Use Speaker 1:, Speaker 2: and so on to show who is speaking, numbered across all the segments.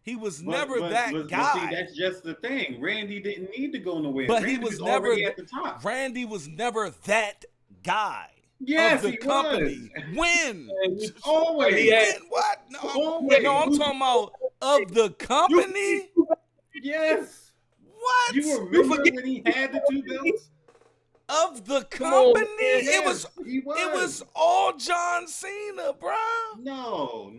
Speaker 1: He was never that guy.
Speaker 2: But see, that's just the thing. Randy didn't need to go nowhere.
Speaker 1: But
Speaker 2: Randy
Speaker 1: he was never
Speaker 2: already at the top.
Speaker 1: Randy was never that guy.
Speaker 2: Yes,
Speaker 1: of the company.
Speaker 2: Was.
Speaker 1: When?
Speaker 2: Always.
Speaker 1: When? What? No, I'm talking about of the company.
Speaker 2: Yes.
Speaker 1: What?
Speaker 2: You remember when he had the 2 belts?
Speaker 1: Of the company?
Speaker 2: Yes,
Speaker 1: it was all John Cena, bro.
Speaker 2: No.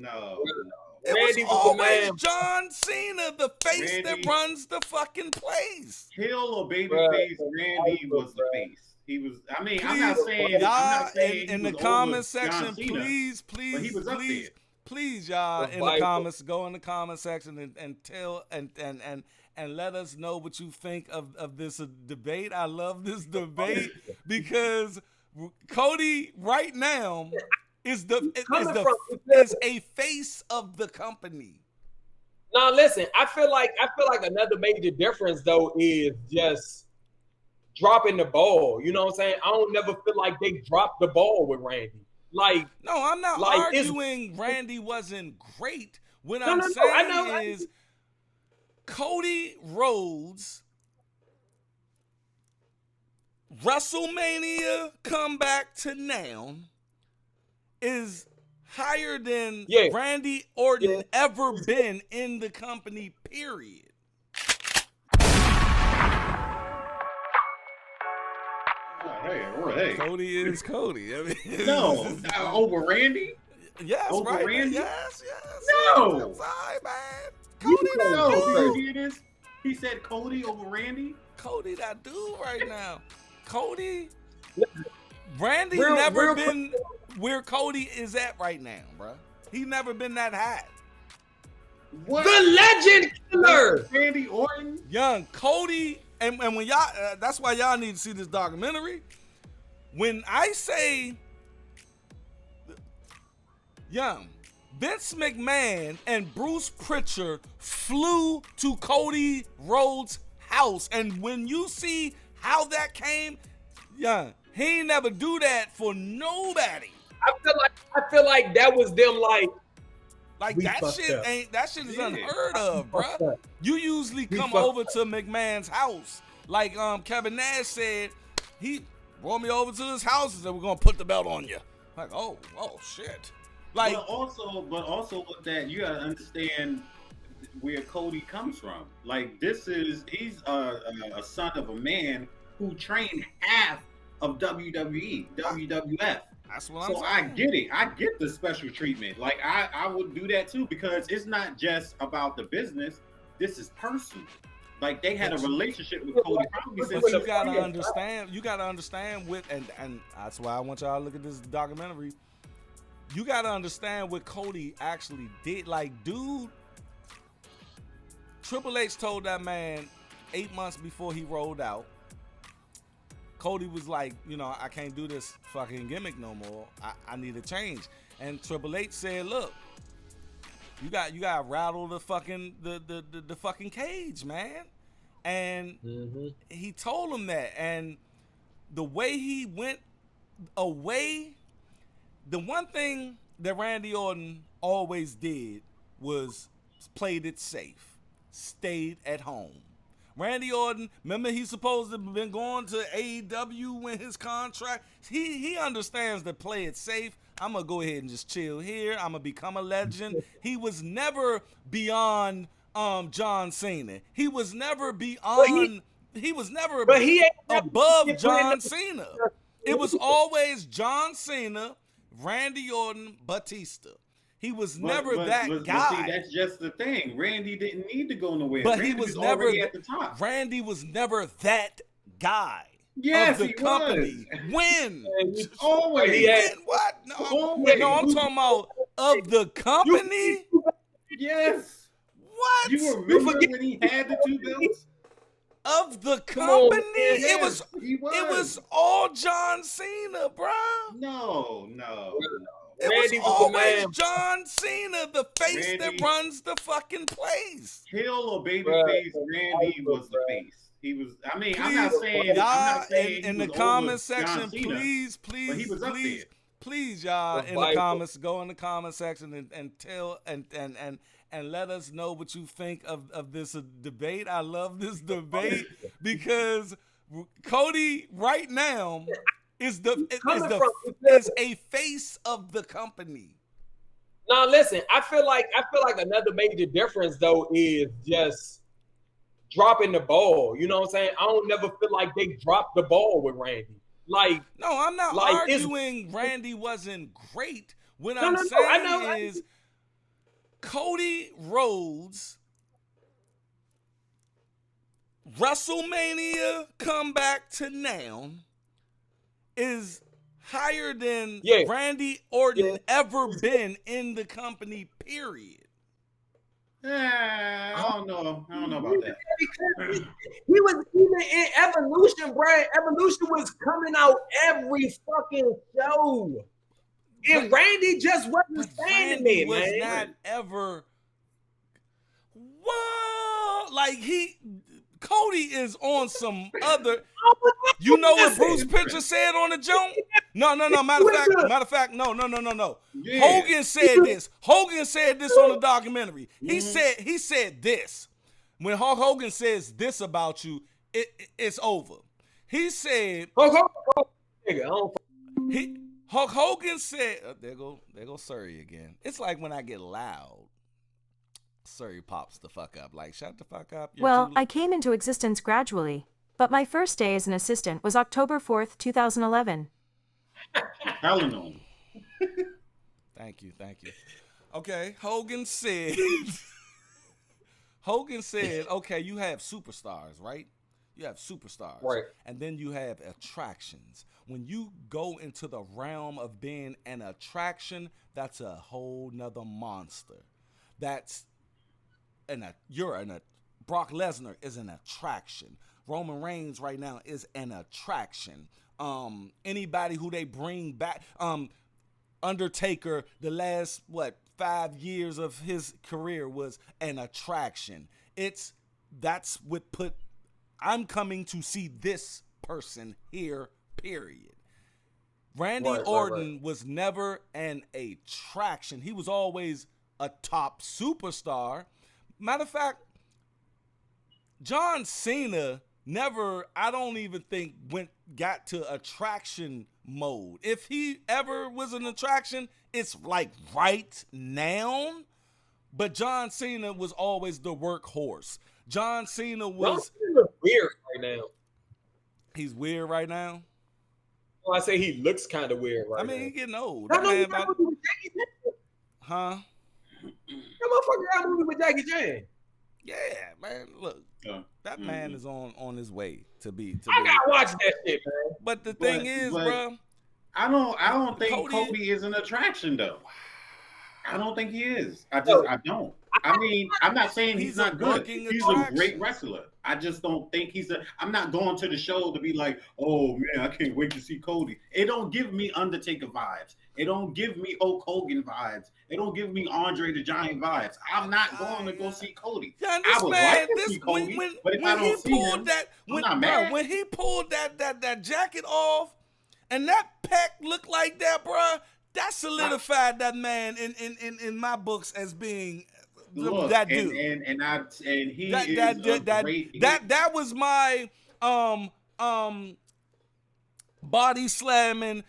Speaker 1: It Randy was always John Cena, the face that runs the fucking place.
Speaker 2: Heel or babyface, Randy was the face. He was. I mean, I'm not saying
Speaker 1: in the comment section, please, but he was up there. Please, y'all, in the comments, go in the comment section and tell and let us know what you think of this debate. I love this debate because Cody right now is a face of the company.
Speaker 3: Now listen, I feel like another major difference though is just dropping the ball. You know what I'm saying? I don't never feel like they dropped the ball with Randy. Like,
Speaker 1: no, I'm not arguing Randy wasn't great. What I'm saying is Cody Rhodes WrestleMania comeback to now is higher than Randy Orton ever been in the company, period.
Speaker 2: Hey.
Speaker 1: Cody is Cody. I mean,
Speaker 2: no, over Randy?
Speaker 1: Yes,
Speaker 2: over
Speaker 1: right.
Speaker 2: Randy?
Speaker 1: Yes.
Speaker 2: No.
Speaker 1: I'm sorry, man. Cody that dude.
Speaker 2: He said Cody over Randy?
Speaker 1: Cody that dude right now. Cody, Randy never been where Cody is at right now, bro. He never been that high.
Speaker 2: What?
Speaker 3: The legend killer,
Speaker 2: Randy Orton,
Speaker 1: young Cody, and when y'all, that's why y'all need to see this documentary. When I say, young, Vince McMahon and Bruce Pritchard flew to Cody Rhodes' house, and when you see how that came, young, he ain't never do that for nobody.
Speaker 3: I feel like that was them
Speaker 1: like that shit is unheard of, bro. You usually come over to McMahon's house. Like Kevin Nash said, he brought me over to his house and said, we're gonna put the belt on you. Like, oh shit. Like,
Speaker 2: but also with that, you gotta understand where Cody comes from. Like, he's a son of a man who trained half of WWE, WWF.
Speaker 1: That's what I'm saying.
Speaker 2: So I get it. I get the special treatment. Like, I would do that too, because it's not just about the business. This is personal. Like, they had a relationship with Cody probably since
Speaker 1: you gotta understand with and that's why I want y'all to look at this documentary. You gotta understand what Cody actually did. Like, dude, Triple H told that man 8 months before he rolled out. Cody was like, I can't do this fucking gimmick no more. I need a change. And Triple H said, look, you got to rattle the fucking the fucking cage, man. And he told him that. And the way he went away, the one thing that Randy Orton always did was played it safe, stayed at home. Randy Orton, remember he's supposed to have been going to AEW when his contract, he understands to play it safe. I'm going to go ahead and just chill here. I'm going to become a legend. He was never beyond John Cena. He was never beyond, he was never above John Cena. It was always John Cena, Randy Orton, Batista. He was never that guy.
Speaker 2: See, that's just the thing. Randy didn't need to go nowhere.
Speaker 1: But
Speaker 2: Randy
Speaker 1: he was never
Speaker 2: at the top.
Speaker 1: Randy was never that guy.
Speaker 2: Yes,
Speaker 1: of the company.
Speaker 2: Was.
Speaker 1: When?
Speaker 2: Always.
Speaker 1: When? What? No, I'm talking about of the company.
Speaker 2: Yes.
Speaker 1: What?
Speaker 2: You remember when he had the 2 belts?
Speaker 1: Of the company?
Speaker 2: Yes,
Speaker 1: it was all John Cena, bro.
Speaker 2: No.
Speaker 1: It
Speaker 3: Randy
Speaker 1: was always
Speaker 3: was
Speaker 1: John Cena, the face that runs the fucking place.
Speaker 2: Heel or babyface, Randy was the face. He was. I mean, I'm not saying
Speaker 1: in the comment section, please,
Speaker 2: but he was up there.
Speaker 1: Please, y'all, in the comments, go in the comment section and tell and and let us know what you think of this debate. I love this debate because Cody right now is a face of the company.
Speaker 3: Now listen, I feel like another major difference though is just dropping the ball. You know what I'm saying? I don't never feel like they dropped the ball with Randy. Like,
Speaker 1: no, I'm not arguing Randy wasn't great. What I'm saying is Cody Rhodes WrestleMania comeback to now is higher than Randy Orton ever been in the company, period.
Speaker 2: I don't know about that.
Speaker 3: He was even in Evolution, Brad. Evolution was coming out every fucking show. And Randy just wasn't standing there,
Speaker 1: was
Speaker 3: man.
Speaker 1: Not ever. Whoa! Like Cody is on some other. You know what Bruce Pritchard said on the joint? No. Matter of fact, no. Yeah. Hogan said this. Hogan said this on the documentary. He said this. When Hulk Hogan says this about you, it's over. He said Hulk Hogan said, there go Surrey again. It's like when I get loud, Surrey pops the fuck up. Like, shut the fuck up.
Speaker 4: Well, I came into existence gradually, but my first day as an assistant was October 4th, 2011.
Speaker 2: Eleanor.
Speaker 1: Thank you. Okay, Hogan said, okay, you have superstars, right? You have superstars.
Speaker 3: Right.
Speaker 1: And then you have attractions. When you go into the realm of being an attraction, that's a whole nother monster. Brock Lesnar is an attraction. Roman Reigns right now is an attraction. Anybody who they bring back, Undertaker, the last 5 years of his career was an attraction. That's what put I'm coming to see this person here, period. Randy Orton was never an attraction. He was always a top superstar. Matter of fact, John Cena never, I don't even think, got to attraction mode. If he ever was an attraction, it's like right now. But John Cena was always the workhorse. John Cena was
Speaker 3: weird right now.
Speaker 1: He's weird right now.
Speaker 3: Well, I say he looks kind of weird right now.
Speaker 1: I mean, he's getting old.
Speaker 3: Huh?
Speaker 1: That
Speaker 3: motherfucker got a movie with Jackie Chan.
Speaker 1: Yeah, man. Look, that man is on his way to be.
Speaker 3: I gotta watch that shit, man.
Speaker 1: But the thing is, bro,
Speaker 2: I don't think Cody is an attraction though. I don't think he is. I don't. I mean, I'm not saying he's not good. He's a great wrestler. I just don't think I'm not going to the show to be like, oh man, I can't wait to see Cody. It don't give me Undertaker vibes. It don't give me Hulk Hogan vibes. It don't give me Andre the Giant vibes. I'm not going to go see Cody. I would like to see Cody, but if I don't see him, I'm not mad.
Speaker 1: When he pulled that jacket off and that pec looked like that, bro, that solidified that man in my books as being that dude. That was my body slamming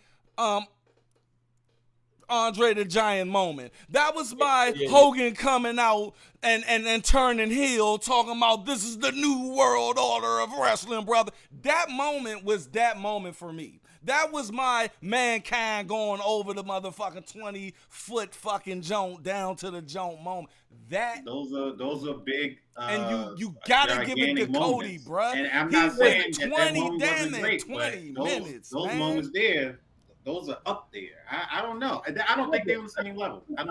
Speaker 1: Andre the Giant moment. That was my Hogan coming out and turning heel, talking about this is the new world order of wrestling, brother. That moment was that moment for me. That was my Mankind going over the motherfucking 20-foot fucking joint down to the joint moment.
Speaker 2: Those are big.
Speaker 1: And you gotta give it to Cody, bruh.
Speaker 2: And I'm not saying
Speaker 1: 20 damn it, 20 minutes.
Speaker 2: Those
Speaker 1: man.
Speaker 2: moments there, those are up there. I don't know. I don't think they're on the same level. I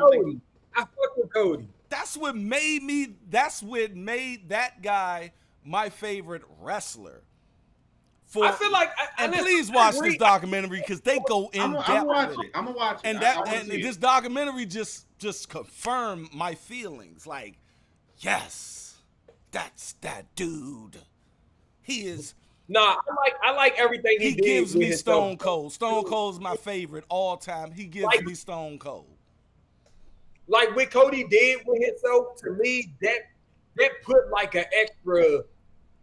Speaker 3: fuck with Cody.
Speaker 1: That's what made that guy my favorite wrestler.
Speaker 3: I feel like,
Speaker 1: and please watch this documentary because they go in depth.
Speaker 2: I'm gonna watch it.
Speaker 1: And this documentary just confirmed my feelings. Like, yes, that's that dude. He is.
Speaker 3: Nah, I like everything he did.
Speaker 1: He gives me Stone Cold. Stone Cold's my favorite all time. He gives me Stone Cold.
Speaker 3: Like what Cody did with himself, to me, that put like an extra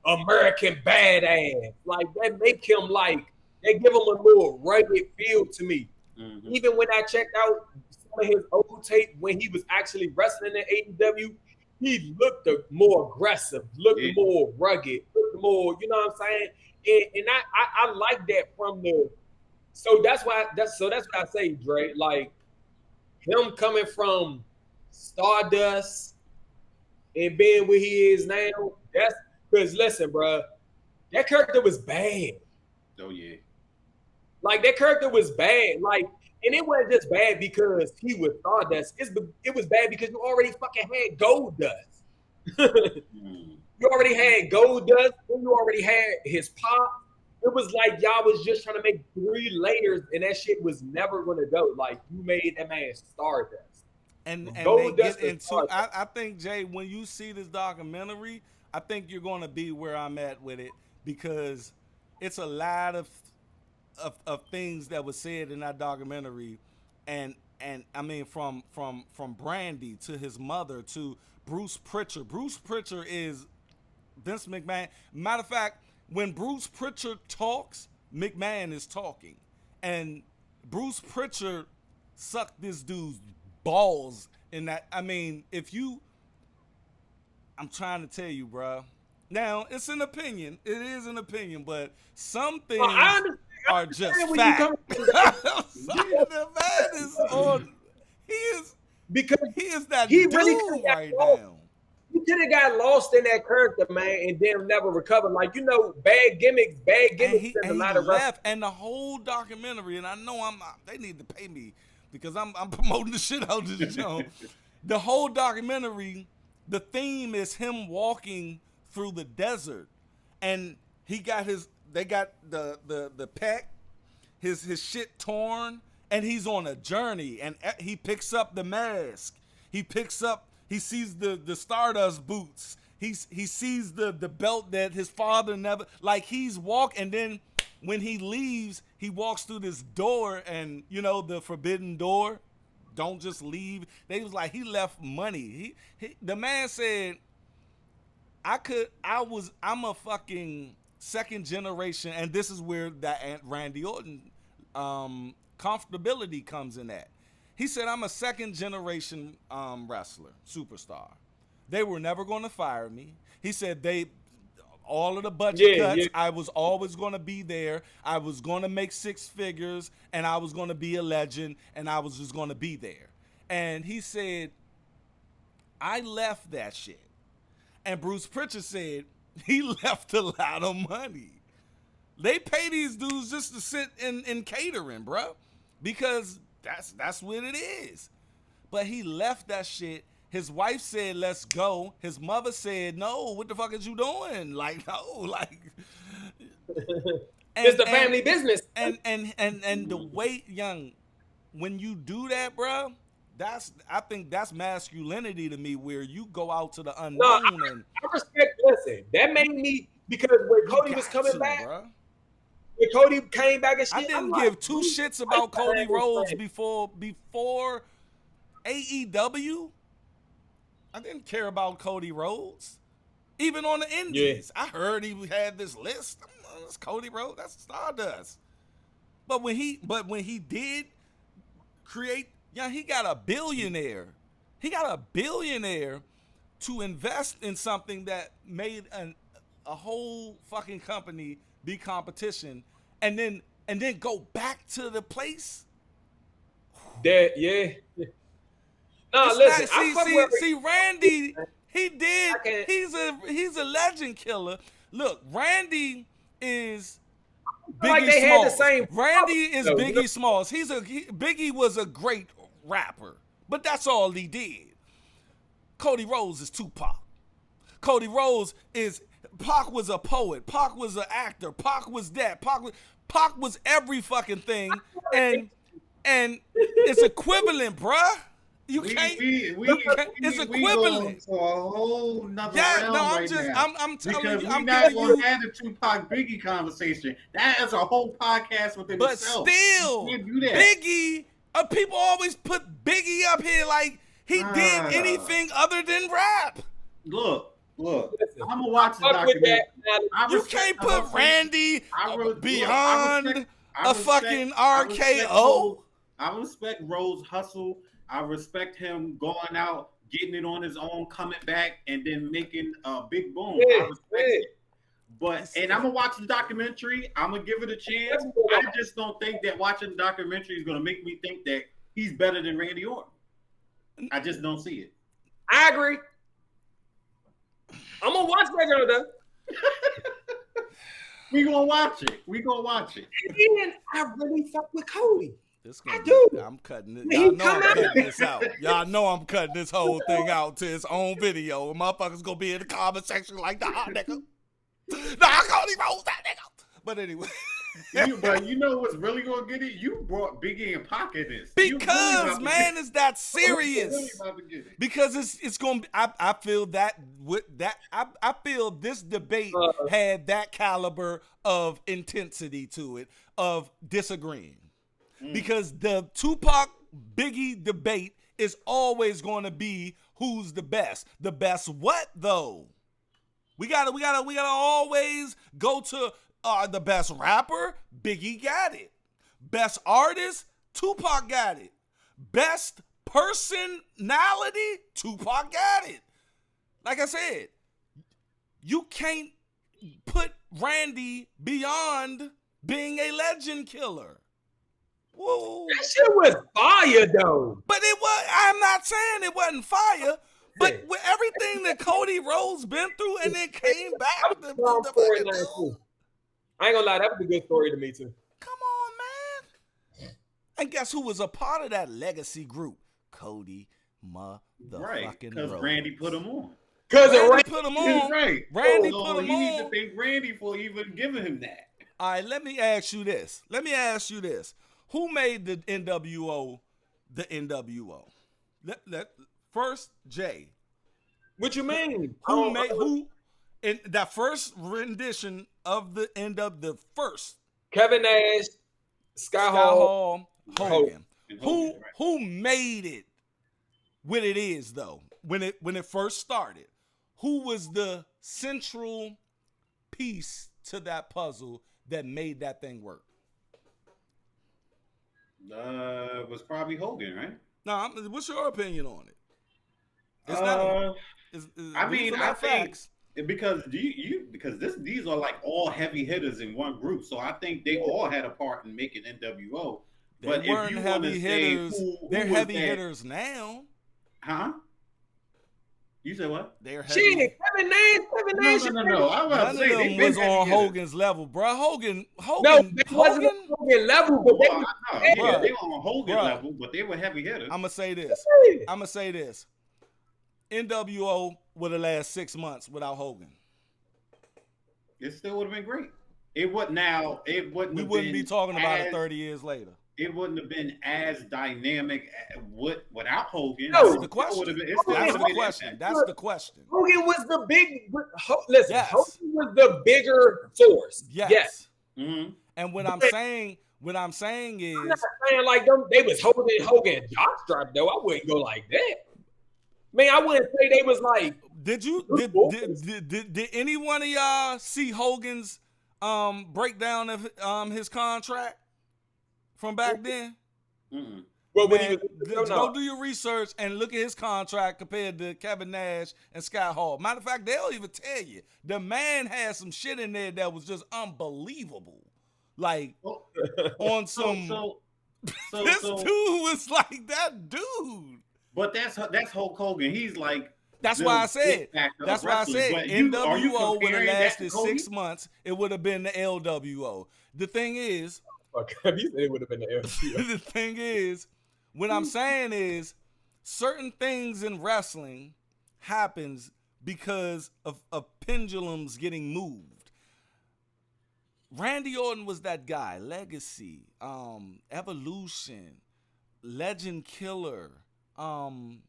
Speaker 3: American badass. Like that make him like, they give him a little rugged feel to me.
Speaker 2: Mm-hmm.
Speaker 3: Even when I checked out some of his old tape when he was actually wrestling in AEW, he looked more aggressive, looked more rugged, looked more, you know what I'm saying? And I like that from the. So that's what I say, Dre. Like him coming from Stardust and being where he is now. That's because listen, bro, that character was bad.
Speaker 2: Oh yeah.
Speaker 3: Like that character was bad. Like, and it wasn't just bad because he was Stardust. It was bad because you already fucking had Gold Dust. You already had Gold Dust, and you already had his pop. It was like y'all was just trying to make 3 layers, and that shit was never gonna go. Like you made that man Stardust.
Speaker 1: And they get into. I think, Jay, when you see this documentary, I think you're going to be where I'm at with it, because it's a lot of things that was said in that documentary, and I mean from Brandy to his mother to Bruce Pritchard. Bruce Pritchard is Vince McMahon. Matter of fact, when Bruce Pritchard talks, McMahon is talking, and Bruce Pritchard sucked this dude's balls in that. I mean, I'm trying to tell you, bro. Now, it's an opinion. It is an opinion, but some things are just fact. The man is on. He is that dude really right now.
Speaker 3: He could have got lost in that character, man, and then never recovered. Like, you know, bad gimmicks, and a lot of
Speaker 1: left. And the whole documentary, and I know they need to pay me because I'm promoting the shit out of this show. The whole documentary, the theme is him walking through the desert, and they got the pack, his shit torn, and he's on a journey, and he picks up the mask. He sees the Stardust boots. He sees the belt that his father never, like, he's and then when he leaves, he walks through this door, and you know, the forbidden door. Don't just leave. They was like, he left money. The man said, I'm a fucking second generation, and this is where that Aunt Randy Orton comfortability comes in at. He said, I'm a second generation wrestler, superstar. They were never going to fire me. He said all of the budget cuts, I was always going to be there. I was going to make 6 figures, and I was going to be a legend, and I was just going to be there. And he said, I left that shit. And Bruce Pritchard said he left a lot of money. They pay these dudes just to sit in catering, bro, because that's what it is. But he left that shit. His wife said, let's go. His mother said, no, what the fuck is you doing? Like, no, like.
Speaker 3: It's the family business.
Speaker 1: And the way, young, when you do that, bro, I think that's masculinity to me, where you go out to the unknown.
Speaker 3: No, I respect, listen, that made me, because when Cody was coming back, bro. When Cody came back and shit,
Speaker 1: I didn't give 2 shits about Cody Rhodes before AEW. I didn't care about Cody Rhodes. Even on the indies. I heard he had this list. That's Cody Rhodes. That's Stardust. But when he did create, he got a billionaire. He got a billionaire to invest in something that made a whole fucking company be competition, and then go back to the place.
Speaker 3: No, listen.
Speaker 1: See, Randy, he's a legend killer. Look, Randy is Biggie
Speaker 3: like they
Speaker 1: Smalls.
Speaker 3: had the same.
Speaker 1: Randy is Biggie Smalls. Biggie was a great rapper, but that's all he did. Cody Rhodes is Tupac. Cody Rhodes is. Pac was a poet. Pac was an actor. Pac was that. Pac was every fucking thing, and it's equivalent, bruh. It's equivalent.
Speaker 2: To a whole nother realm
Speaker 1: I'm telling you,
Speaker 2: I'm not going to have the Tupac Biggie conversation. That is a whole podcast within itself.
Speaker 1: But still, Biggie, people always put Biggie up here like He did anything other than rap.
Speaker 2: Look.
Speaker 3: Listen,
Speaker 2: I'm gonna watch the
Speaker 3: fuck with
Speaker 2: documentary.
Speaker 3: that.
Speaker 1: You can't put Randy beyond a fucking RKO.
Speaker 2: I respect Rhodes' hustle. I respect him going out, getting it on his own, coming back, and then making a big boom. I respect it. But I'm gonna watch the documentary. I'm gonna give it a chance. I just don't think that watching the documentary is gonna make me think that he's better than Randy Orton. I just don't see it.
Speaker 3: I agree. I'm gonna watch that girl though.
Speaker 2: We gonna watch it.
Speaker 3: And then I really fuck with Cody.
Speaker 1: I'm cutting it. Y'all know I'm cutting this out. Y'all know I'm cutting this whole thing out to its own video. And motherfuckers gonna be in the comment section like, nah, nigga. Nah, Cody Rhodes, that nigga. But anyway.
Speaker 2: But you know what's really gonna get it? You brought Biggie and Pac in this.
Speaker 1: Because man, it's that serious. Because it's gonna be, I feel that with that I feel this debate had that caliber of intensity to it, of disagreeing. Because the Tupac Biggie debate is always gonna be who's the best. The best what though? We gotta always go to the best rapper, Biggie got it. Best artist, Tupac got it. Best personality, Tupac got it. Like I said, you can't put Randy beyond being a legend killer. Whoa.
Speaker 3: That shit was fire though.
Speaker 1: But I'm not saying it wasn't fire. But with everything that Cody Rhodes been through and then came back.
Speaker 3: I ain't gonna lie, that was a good story to me too.
Speaker 1: Come on, man. And guess who was a part of that legacy group? Cody motherfucking Rhodes.
Speaker 2: Because Randy put him on.
Speaker 1: Because Randy put him on.
Speaker 2: Right.
Speaker 1: Randy put him on.
Speaker 2: You need to thank Randy for even giving him that.
Speaker 1: All right, let me ask you this. Who made the NWO the NWO? First, Jay.
Speaker 3: What you mean?
Speaker 1: Who in that first rendition of the end of the first?
Speaker 3: Kevin Nash, Scott Hall,
Speaker 1: Hogan. Who made it what it is though? When it first started, who was the central piece to that puzzle that made that thing work?
Speaker 2: It was probably Hogan, right?
Speaker 1: No, what's your opinion on it? It's not.
Speaker 2: I think because these are like all heavy hitters in one group, so I think they all had a part in making NWO. But
Speaker 1: they weren't heavy hitters. They're heavy hitters now.
Speaker 2: Huh? You said what?
Speaker 1: They're heavy.
Speaker 3: Kevin Nash.
Speaker 2: No. I was about to say
Speaker 1: they was on Hogan's level, bro. Hogan.
Speaker 3: No, they wasn't on Hogan level, but
Speaker 2: they were on Hogan level, but they were heavy hitters.
Speaker 1: I'm gonna say this. NWO would have lasted 6 months without Hogan.
Speaker 2: It still would have been great. It would now. It wouldn't.
Speaker 1: We wouldn't be talking about it 30 years later.
Speaker 2: It wouldn't have been as dynamic without Hogan.
Speaker 1: That's the question. That's the question.
Speaker 3: Hogan was the big. Listen,
Speaker 1: yes.
Speaker 3: Hogan was the bigger source.
Speaker 1: Yes.
Speaker 2: Mm-hmm.
Speaker 1: And what I'm saying is,
Speaker 3: I'm not saying like them. They was holding Hogan jockstrap though. I wouldn't go like that. Man, I wouldn't say they was like.
Speaker 1: Did any one of y'all see Hogan's breakdown of his contract from back then?
Speaker 2: Mm-mm.
Speaker 3: Well,
Speaker 1: go do your research and look at his contract compared to Kevin Nash and Scott Hall. Matter of fact, they'll even tell you the man had some shit in there that was just unbelievable. Like on some. This dude was like that dude.
Speaker 2: But that's Hulk Hogan. He's like.
Speaker 1: That's why I said. NWO would have lasted 6 months. It would have been the LWO. The thing is.
Speaker 3: Okay, you said it would have been the LWO.
Speaker 1: The thing is, what I'm saying is, certain things in wrestling happens because of pendulums getting moved. Randy Orton was that guy. Legacy, Evolution, Legend Killer.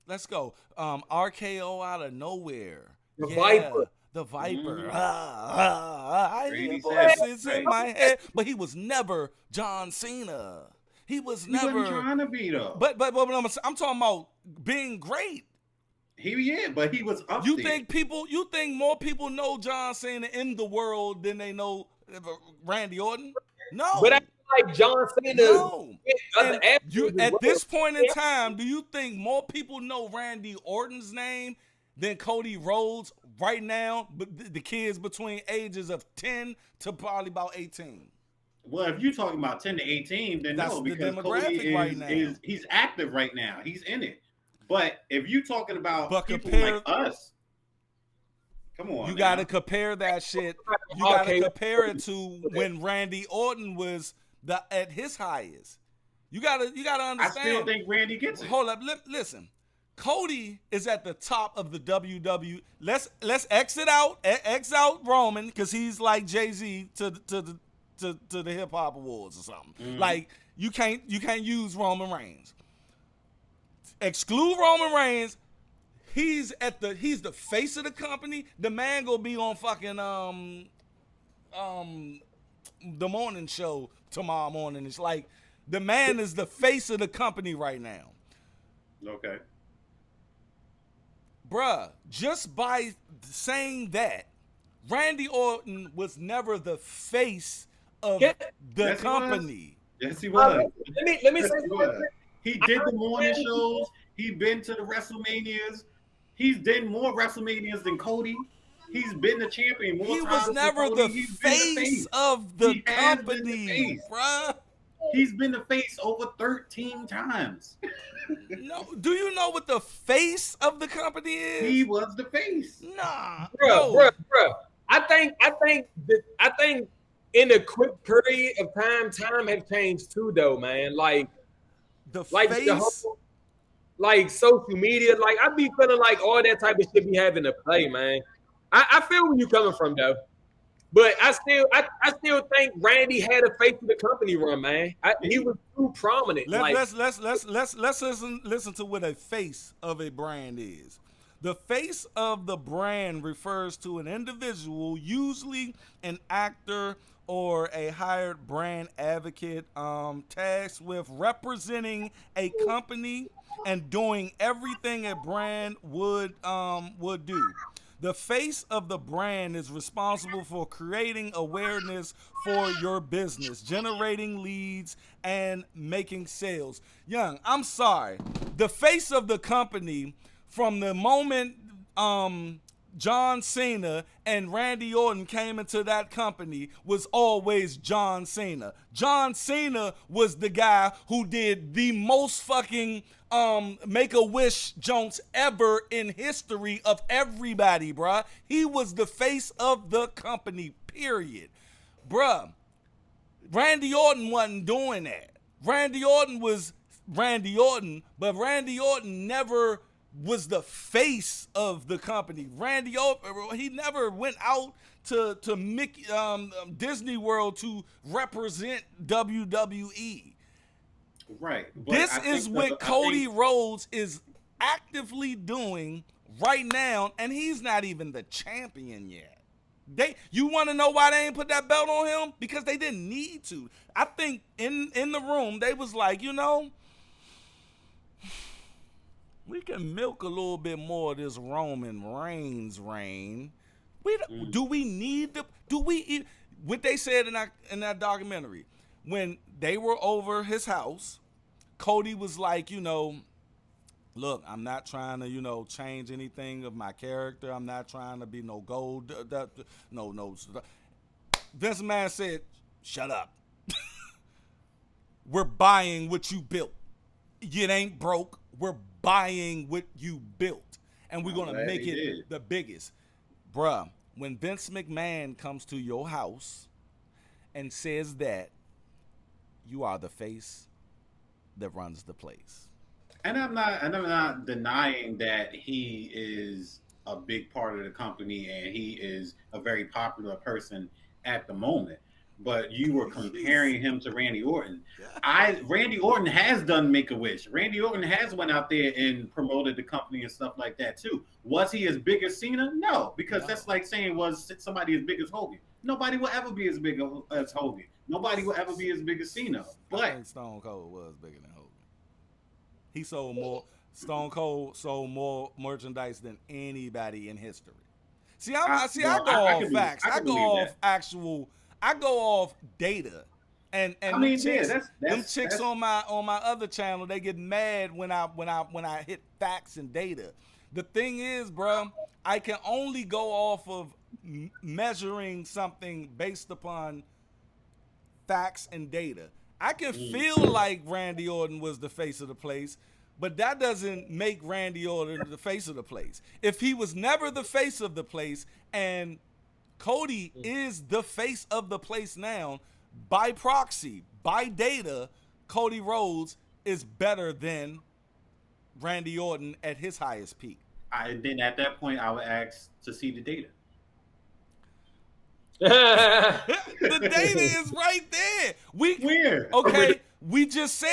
Speaker 1: Let's go. RKO out of nowhere.
Speaker 3: The Viper.
Speaker 1: The Viper.
Speaker 2: Mm-hmm.
Speaker 1: I hear voices in my head. But he was never John Cena. He was
Speaker 2: He wasn't
Speaker 1: never.
Speaker 2: trying to be though.
Speaker 1: But I'm talking about being great.
Speaker 2: But he was up
Speaker 1: You
Speaker 2: there.
Speaker 1: think more people know John Cena in the world than they know Randy Orton? No.
Speaker 3: But I feel like John Cena.
Speaker 1: No.
Speaker 3: Other
Speaker 1: And you
Speaker 3: athletes as
Speaker 1: at
Speaker 3: well.
Speaker 1: this point in time, do you think more people know Randy Orton's name than Cody Rhodes right now? But the kids between ages of 10 to probably about 18.
Speaker 2: Well, if you're talking about 10 to 18, then
Speaker 1: That's
Speaker 2: no,
Speaker 1: the
Speaker 2: because
Speaker 1: demographic
Speaker 2: Cody
Speaker 1: right now.
Speaker 2: he's active right now. He's in it. But if you're talking about
Speaker 1: But
Speaker 2: people
Speaker 1: compare-
Speaker 2: like us, come on.
Speaker 1: You
Speaker 2: now.
Speaker 1: got to compare that shit. You got to compare it to when Randy Orton was at his highest. You got to understand.
Speaker 2: I still think Randy gets it.
Speaker 1: Hold up, listen. Cody is at the top of the WWE. Let's exit out Roman because he's like Jay-Z to the hip hop awards or something.
Speaker 2: Mm-hmm.
Speaker 1: Like you can't use Roman Reigns. Exclude Roman Reigns. He's the face of the company. The man gonna be on fucking the morning show tomorrow morning. It's like the man is the face of the company right now.
Speaker 2: Okay.
Speaker 1: Bruh, just by saying that, Randy Orton was never the face of the company.
Speaker 2: Yes, he was.
Speaker 3: Let me say something.
Speaker 2: He did the morning shows. He been to the WrestleManias. He's done more WrestleManias than Cody. He's been the champion more
Speaker 1: He
Speaker 2: times
Speaker 1: was never
Speaker 2: than Cody.
Speaker 1: the
Speaker 2: He's been
Speaker 1: face of the
Speaker 2: He has been the
Speaker 1: company,
Speaker 2: face.
Speaker 1: bruh.
Speaker 2: He's been the face over 13 times.
Speaker 1: No, do you know what the face of the company is?
Speaker 2: He was the face.
Speaker 1: Nah,
Speaker 3: Bruh. I think in a quick period of time has changed too, though, man. Like
Speaker 1: the
Speaker 3: like
Speaker 1: face.
Speaker 3: the whole, like social media, like I be feeling like all that type of shit be having to play, man. I feel where you coming from though, but I still think Randy had a face of the company run, man. He was too prominent.
Speaker 1: Let's listen to what a face of a brand is. The face of the brand refers to an individual, usually an actor or a hired brand advocate, tasked with representing a company and doing everything a brand would do. The face of the brand is responsible for creating awareness for your business, generating leads, and making sales. Young, I'm sorry. The face of the company from the moment John Cena and Randy Orton came into that company was always John Cena. John Cena was the guy who did the most fucking Make-A-Wish jonts ever in history of everybody, bruh. He was the face of the company, period. Bruh, Randy Orton wasn't doing that. Randy Orton was Randy Orton, but Randy Orton never was the face of the company. Randy Orton, he never went out to Disney World to represent WWE.
Speaker 2: Right.
Speaker 1: This is what Cody Rhodes is actively doing right now, and he's not even the champion yet. You want to know why they ain't put that belt on him? Because they didn't need to. I think in the room they was like, we can milk a little bit more of this Roman Reigns reign. Do we need what they said in that documentary? When they were over his house, Cody was like, look, I'm not trying to, change anything of my character. I'm not trying to be no gold. No. Vince McMahon said, shut up. We're buying what you built. It ain't broke. We're buying what you built. And we're going to make it the biggest. Bruh, when Vince McMahon comes to your house and says that, you are the face that runs the place.
Speaker 2: And I'm not denying that he is a big part of the company and he is a very popular person at the moment. but you were comparing him to Randy Orton. Randy Orton has done Make-A-Wish. Randy Orton has went out there and promoted the company and stuff like that too. Was he as big as Cena? No, because that's like saying, was somebody as big as Hogan? Nobody will ever be as big as Hogan. Nobody will ever be as big as Cena. But
Speaker 1: I think Stone Cold was bigger than Hogan. He sold more. Stone Cold sold more merchandise than anybody in history. I go off facts. I go off actual. I go off data. And
Speaker 2: I mean,
Speaker 1: them chicks on my other channel, they get mad when I hit facts and data. The thing is, bro, I can only go off of measuring something based upon facts and data. I can feel like Randy Orton was the face of the place, but that doesn't make Randy Orton the face of the place. If he was never the face of the place and Cody is the face of the place now, by proxy, by data, Cody Rhodes is better than Randy Orton at his highest peak.
Speaker 2: Then at that point, I would ask to see the data.
Speaker 1: The data is right there.
Speaker 2: Where?
Speaker 1: Okay, we just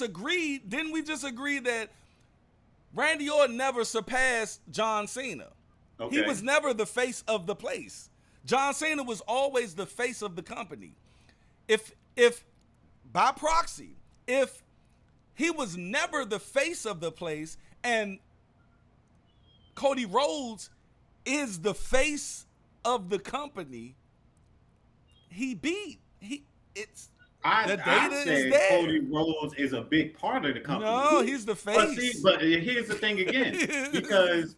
Speaker 1: agreed. Didn't we just agree that Randy Orton never surpassed John Cena? Okay. He was never the face of the place. John Cena was always the face of the company. If by proxy, if he was never the face of the place and Cody Rhodes is the face of the company, the data is there.
Speaker 2: Cody Rhodes is a big part of the company.
Speaker 1: No, he's the face.
Speaker 2: But here's the thing again, because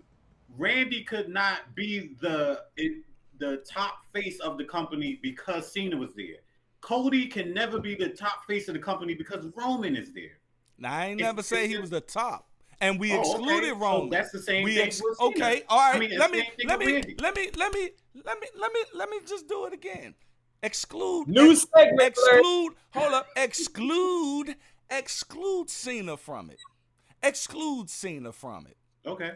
Speaker 2: Randy could not be the top face of the company because Cena was there. Cody can never be the top face of the company because Roman is there.
Speaker 1: Now, I ain't never say he was the top, and we excluded Roman.
Speaker 2: So that's the same thing.
Speaker 1: Okay, all right.
Speaker 2: I mean,
Speaker 1: let me just do it again. Exclude Cena from it. Exclude Cena from it.
Speaker 2: Okay.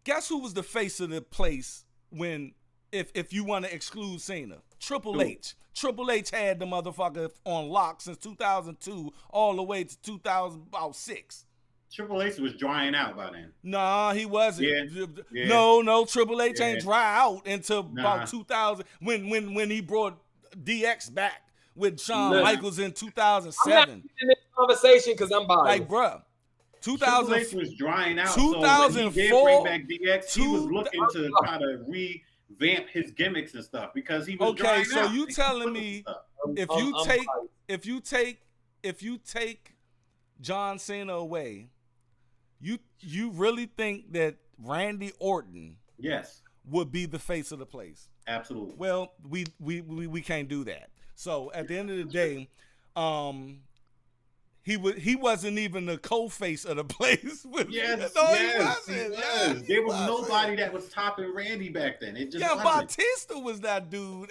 Speaker 1: Guess who was the face of the place when, if you want to exclude Cena? Triple H. Triple H had the motherfucker on lock since 2002 all the way to 2006.
Speaker 2: Triple H was drying out by then.
Speaker 1: Nah, he wasn't.
Speaker 2: Yeah.
Speaker 1: No, Triple H ain't dry out until about 2000 when he brought DX back with Shawn Michaels in 2007.
Speaker 3: I'm not in this conversation because I'm biased.
Speaker 1: Like, bruh,
Speaker 2: Triple H was drying out.
Speaker 1: 2004.
Speaker 2: So when he did bring back DX, he was looking to try to revamp his gimmicks and stuff because he was drying out.
Speaker 1: Okay, so you telling me if you take John Cena away, you really think that Randy Orton would be the face of the place?
Speaker 2: Absolutely.
Speaker 1: Well, we can't do that. So at the end of the day, he wasn't even the co-face of the place.
Speaker 2: He wasn't. There was nobody that was topping Randy back then. It just wasn't.
Speaker 1: Batista was that dude.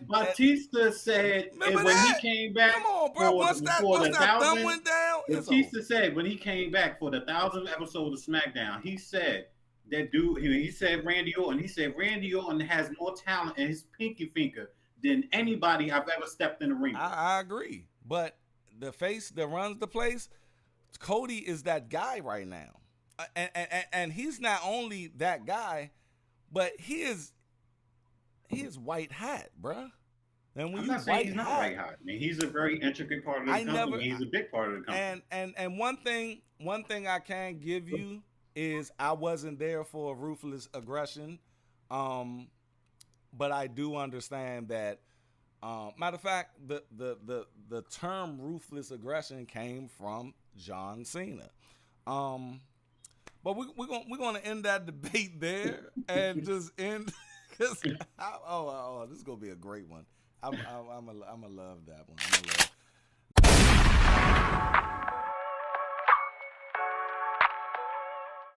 Speaker 2: Batista said when he came back.
Speaker 1: Come on, bro. Once that thumb went down,
Speaker 2: Batista said when he came back for the 1,000th episode of SmackDown, he said that dude. He said Randy Orton. He said Randy Orton has more talent in his pinky finger than anybody I've ever stepped in the ring with.
Speaker 1: I agree, but the face that runs the place, Cody is that guy right now, and he's not only that guy, but he is white hat, bruh. And when
Speaker 2: I'm not saying he's not white hat. I mean, he's a very intricate part of the company. He's a big part of the company.
Speaker 1: And one thing I can give you is I wasn't there for ruthless aggression, but I do understand that. Matter of fact, the term ruthless aggression came from John Cena. But we're gonna end that debate there and just end because this is gonna be a great one. I'm gonna love that one.